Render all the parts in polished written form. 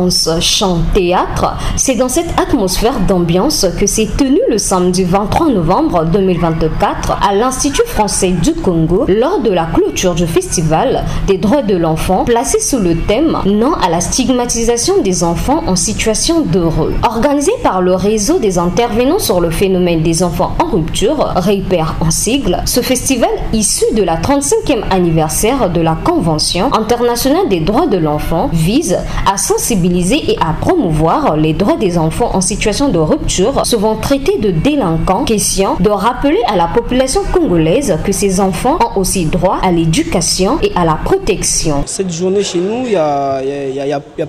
danse, chant, théâtre, c'est dans cette atmosphère d'ambiance que s'est tenu le samedi 23 novembre 2024 à l'Institut français du Congo lors de la clôture du festival des droits de l'enfant placé sous le thème « Non à la stigmatisation des enfants en situation de rue ». Organisé par le réseau des intervenants sur le phénomène des enfants en rupture, REIPER en sigle, ce festival issu de la 35e anniversaire de la Convention internationale des droits de l'enfant vise à sensibiliser et à promouvoir les droits des enfants en situation de rupture, souvent traités de délinquants, question de rappeler à la population congolaise que ces enfants ont aussi droit à l'éducation et à la protection. Cette journée chez nous, il y a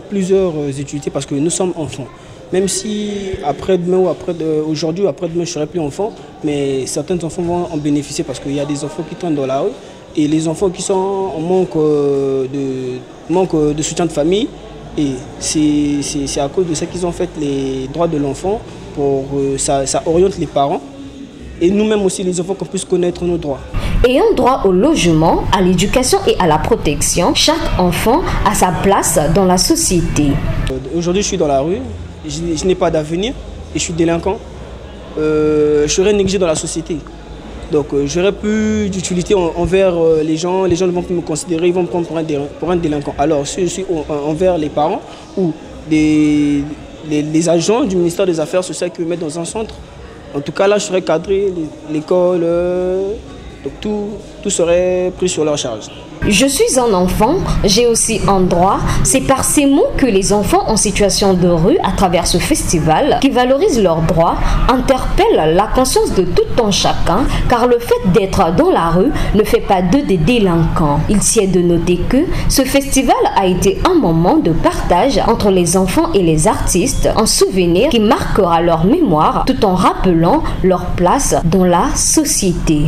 plusieurs utilités parce que nous sommes enfants. Même si après-demain ou aujourd'hui ou après-demain je ne serai plus enfant, mais certains enfants vont en bénéficier parce qu'il y a des enfants qui traînent dans la rue et les enfants qui sont en manque de soutien de famille. Et c'est à cause de ça qu'ils ont fait les droits de l'enfant, ça oriente les parents et nous-mêmes aussi les enfants qu'on puisse connaître nos droits. Ayant droit au logement, à l'éducation et à la protection, chaque enfant a sa place dans la société. Aujourd'hui je suis dans la rue. Je n'ai pas d'avenir et je suis délinquant. Je serai négligé dans la société. Donc j'aurai plus d'utilité envers les gens. Les gens vont me considérer, ils vont me prendre pour un délinquant. Alors si je suis envers les parents ou les agents du ministère des Affaires sociales qui me mettent dans un centre, en tout cas là je serai cadré, l'école, donc tout serait pris sur leur charge. Je suis un enfant, j'ai aussi un droit. C'est par ces mots que les enfants en situation de rue, à travers ce festival, qui valorise leurs droits, interpellent la conscience de tout un chacun, car le fait d'être dans la rue ne fait pas d'eux des délinquants. Il tient de noter que ce festival a été un moment de partage entre les enfants et les artistes, un souvenir qui marquera leur mémoire tout en rappelant leur place dans la société.